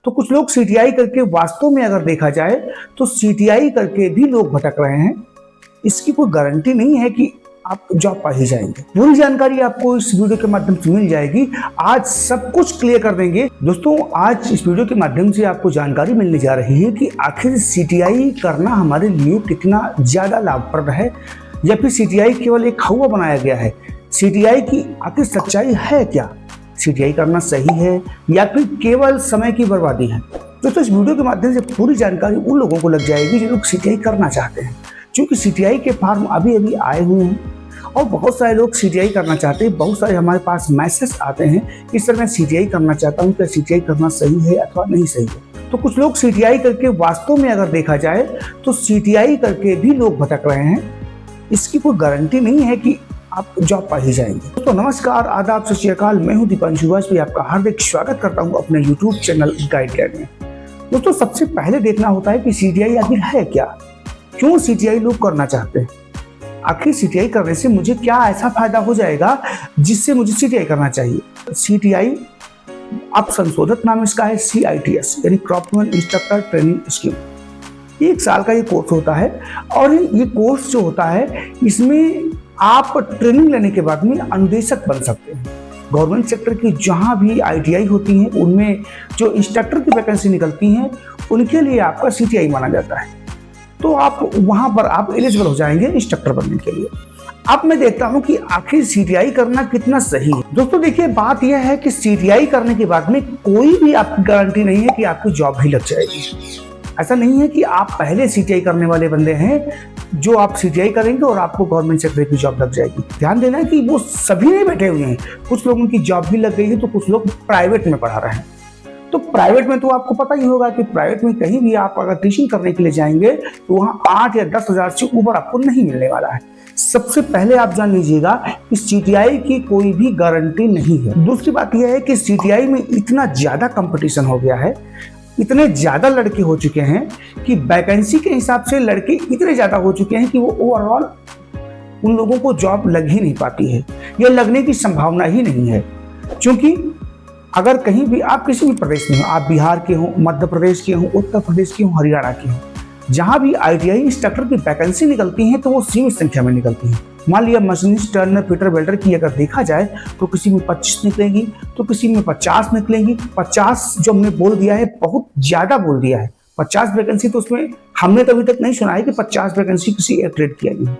तो कुछ लोग सीटीआई करके वास्तव में अगर देखा जाए तो सीटीआई करके भी लोग भटक रहे हैं। इसकी कोई गारंटी नहीं है कि आप जॉब पा ही जाएंगे। पूरी जानकारी आपको इस वीडियो के माध्यम से मिल जाएगी। आज सब कुछ क्लियर कर देंगे दोस्तों। आज इस वीडियो के माध्यम से आपको जानकारी मिलने जा रही है कि आखिर सीटीआई करना हमारे लिए कितना ज्यादा लाभप्रद है या फिर सीटीआई केवल एक हवा बनाया गया है। सीटीआई की आखिर सच्चाई है क्या? सीटीआई करना सही है या फिर केवल समय की बर्बादी है? दोस्तों इस वीडियो के माध्यम से पूरी जानकारी उन लोगों को लग जाएगी जो लोग सीटीआई करना चाहते हैं, क्योंकि सीटीआई के फॉर्म अभी आए हुए हैं और बहुत सारे लोग सीटीआई करना चाहते हैं। बहुत सारे हमारे पास मैसेज आते हैं कि सर मैं सीटीआई करना चाहता हूँ, क्या सीटीआई करना सही है अथवा नहीं सही है। तो कुछ लोग सीटीआई करके वास्तव में अगर देखा जाए तो सीटीआई करके भी लोग भटक रहे हैं। इसकी कोई गारंटी नहीं है कि आप जॉब पा ही जाएंगे। तो नमस्कार, आदाब, सत श्री अकाल। मैं हूं दीपांशु वाजपेयी, आपका हार्दिक स्वागत करता हूं अपने यूट्यूब चैनल गाइड में। दोस्तों सबसे पहले देखना होता है कि सीटीआई आखिर है क्या, क्यों सीटीआई लोग करना चाहते हैं, आखिर सीटीआई करने से मुझे क्या ऐसा फायदा हो जाएगा जिससे मुझे सीटीआई करना चाहिए। सीटीआई अब संशोधित नाम इसका है CITS यानी क्रॉपमैन इंस्ट्रक्टर ट्रेनिंग स्कीम। 1 साल का ये कोर्स होता है और ये कोर्स जो होता है इसमें आप ट्रेनिंग लेने के बाद में अनुदेशक बन सकते हैं। गवर्नमेंट सेक्टर की जहां भी ITI होती हैं उनमें जो इंस्ट्रक्टर की वैकेंसी निकलती हैं उनके लिए आपका सीटीआई माना जाता है। तो आप वहां पर आप एलिजिबल हो जाएंगे इंस्ट्रक्टर बनने के लिए। अब मैं देखता हूं कि आखिर सीटीआई करना कितना सही है। दोस्तों देखिए, बात यह है कि सीटीआई करने के बाद में कोई भी आपकी गारंटी नहीं है कि आपकी जॉब ही लग जाएगी। ऐसा नहीं है कि आप पहले सीटीआई करने वाले बंदे हैं जो आप सीटीआई करेंगे और आपको गवर्नमेंट सेक्टर की जॉब लग जाएगी। ध्यान देना है कि वो सभी नहीं बैठे हुए हैं। कुछ लोगों की जॉब भी लग गई है तो कुछ लोग प्राइवेट में पढ़ा रहे हैं। तो प्राइवेट में तो आपको पता ही होगा कि प्राइवेट में कहीं भी आप अगर टीचिंग करने के लिए जाएंगे तो वहां 8 या 10 हजार से ऊपर आपको नहीं मिलने वाला है। सबसे पहले आप जान लीजिएगा कि सीटीआई की कोई भी गारंटी नहीं है। दूसरी बात यह है कि सीटीआई में इतना ज्यादा कंपटीशन हो गया है, इतने ज्यादा लड़के हो चुके हैं कि वैकेंसी के हिसाब से लड़के इतने ज्यादा हो चुके हैं कि वो ओवरऑल उन लोगों को जॉब लग ही नहीं पाती है या लगने की संभावना ही नहीं है। क्योंकि अगर कहीं भी आप किसी भी प्रदेश में हो, आप बिहार के हो, मध्य प्रदेश के हो, उत्तर प्रदेश के हो, हरियाणा के हो, जहां भी ITI इंस्ट्रक्टर की वैकेंसी निकलती है तो वो सीमित संख्या में निकलती है। मान लिया मशीनिस्ट, टर्नर, फिटर, वेल्डर की अगर देखा जाए तो किसी में 25 निकलेंगी तो किसी में 50 निकलेंगी। 50 जो हमने बोल दिया है बहुत ज्यादा बोल दिया है। 50 वैकेंसी तो उसमें हमने तो अभी तक नहीं सुना है कि 50 वैकेंसी किसी एक ट्रेड की आई है।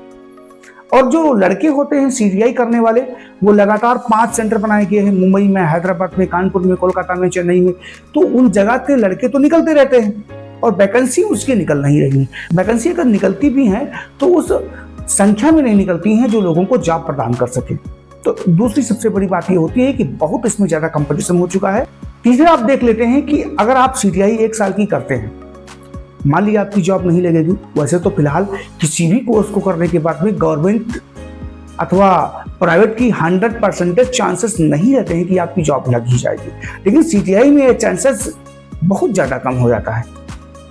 और जो लड़के होते हैं सीटीआई करने वाले वो लगातार 5 सेंटर बनाए गए हैं, मुंबई में, हैदराबाद में, कानपुर में, कोलकाता में, चेन्नई में। तो उन जगह के लड़के तो निकलते रहते हैं और वैकेंसी उसकी निकल नहीं रही है। वैकेंसी अगर निकलती भी हैं तो उस संख्या में नहीं निकलती हैं जो लोगों को जॉब प्रदान कर सके। तो दूसरी सबसे बड़ी बात ये होती है कि बहुत इसमें ज्यादा कंपटीशन हो चुका है। तीसरा आप देख लेते हैं कि अगर आप सीटीआई 1 साल की करते हैं, मान लिया आपकी जॉब नहीं लगेगी। वैसे तो फिलहाल किसी भी कोर्स को करने के बाद में गवर्नमेंट अथवा प्राइवेट की 100% चांसेस नहीं रहते हैं कि आपकी जॉब लग ही जाएगी, लेकिन सीटीआई में ये चांसेस बहुत ज़्यादा कम हो जाता है।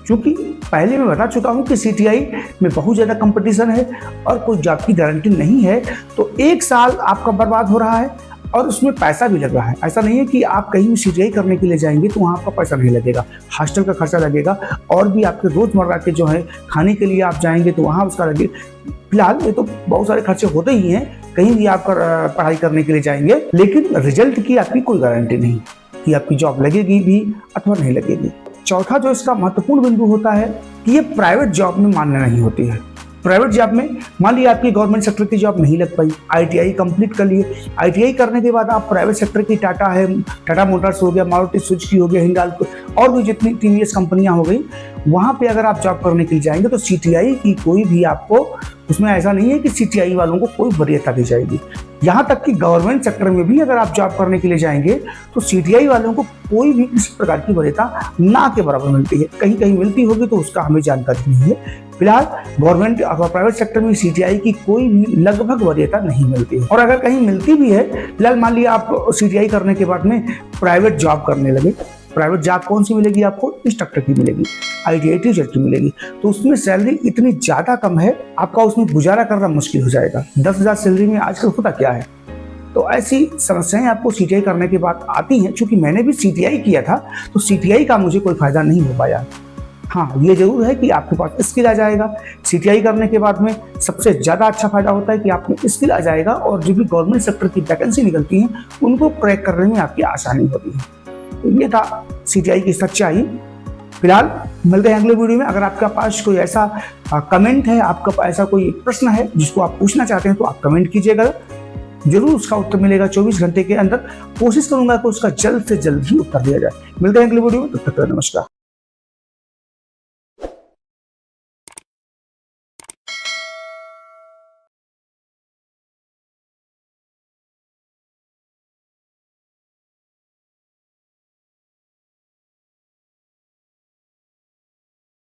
क्योंकि पहले मैं बता चुका हूं कि सीटीआई में बहुत ज़्यादा कंपटीशन है और कोई जॉब की गारंटी नहीं है। तो 1 साल आपका बर्बाद हो रहा है और उसमें पैसा भी लग रहा है। ऐसा नहीं है कि आप कहीं भी सीटीआई करने के लिए जाएंगे तो वहाँ आपका पैसा नहीं लगेगा, हॉस्टल का खर्चा लगेगा और भी आपके रोजमर्रा के जो है खाने के लिए आप जाएंगे तो वहाँ उसका लगेगा। फिलहाल ये तो बहुत सारे खर्चे होते ही हैं कहीं भी आप पढ़ाई करने के लिए जाएंगे, लेकिन रिजल्ट की आपकी कोई गारंटी नहीं कि आपकी जॉब लगेगी भी अथवा नहीं लगेगी। चौथा जो इसका महत्वपूर्ण बिंदु होता है कि ये प्राइवेट जॉब में मान्य नहीं होती है। प्राइवेट जॉब में मान लिया आपकी गवर्नमेंट सेक्टर की जॉब नहीं लग पाई, ITI कंप्लीट कर लिए। ITI करने के बाद आप प्राइवेट सेक्टर की टाटा है, टाटा मोटर्स हो गया, मारुति सुजुकी हो गया, हिंडाल्को और भी जितनी TVS कंपनियां हो गई, वहां पे अगर आप जॉब करने के लिए जाएंगे तो सीटीआई की कोई भी आपको उसमें ऐसा नहीं है कि सीटीआई वालों को कोई वरीयता दी जाएगी। यहाँ तक कि गवर्नमेंट सेक्टर में भी अगर आप जॉब करने के लिए जाएंगे तो सीटीआई वालों को कोई भी किसी प्रकार की वरीयता ना के बराबर मिलती है। कहीं कहीं मिलती होगी तो उसका हमें जानकारी नहीं है। फिलहाल गवर्नमेंट अथवा प्राइवेट सेक्टर में सीटीआई की कोई भी लगभग वरीयता नहीं मिलती है। और अगर कहीं मिलती भी है, फिलहाल मान लिया आप सीटीआई करने के बाद में प्राइवेट जॉब करने लगे, प्राइवेट जॉब कौन सी मिलेगी आपको? इंस्ट्रक्टर की मिलेगी, ITI टीचर की मिलेगी। तो उसमें सैलरी इतनी ज्यादा कम है, आपका उसमें गुजारा करना मुश्किल हो जाएगा। 10,000 सैलरी में आजकल होता क्या है, तो ऐसी समस्याएं आपको सीटीआई करने के बाद आती हैं। चूंकि मैंने भी सीटीआई किया था तो सीटीआई का मुझे कोई फायदा नहीं हो पाया। हाँ, ये जरूर है कि आपके पास स्किल आ जाएगा। सीटीआई करने के बाद में सबसे ज़्यादा अच्छा फायदा होता है कि आप में स्किल आ जाएगा और जो भी गवर्नमेंट सेक्टर की वैकेंसी निकलती हैं उनको क्रैक करने में आपकी आसानी होती है। तो ये था सीटीआई की सच्चाई। फिलहाल मिलते हैं अगले वीडियो में। अगर आपका पास कोई ऐसा कमेंट है, आपका ऐसा कोई प्रश्न है जिसको आप पूछना चाहते हैं तो आप कमेंट कीजिएगा, जरूर उसका उत्तर मिलेगा 24 घंटे के अंदर। कोशिश करूंगा कि उसका जल्द से जल्द ही उत्तर दिया जाए। मिलते हैं अगले वीडियो में, तब तक नमस्कार।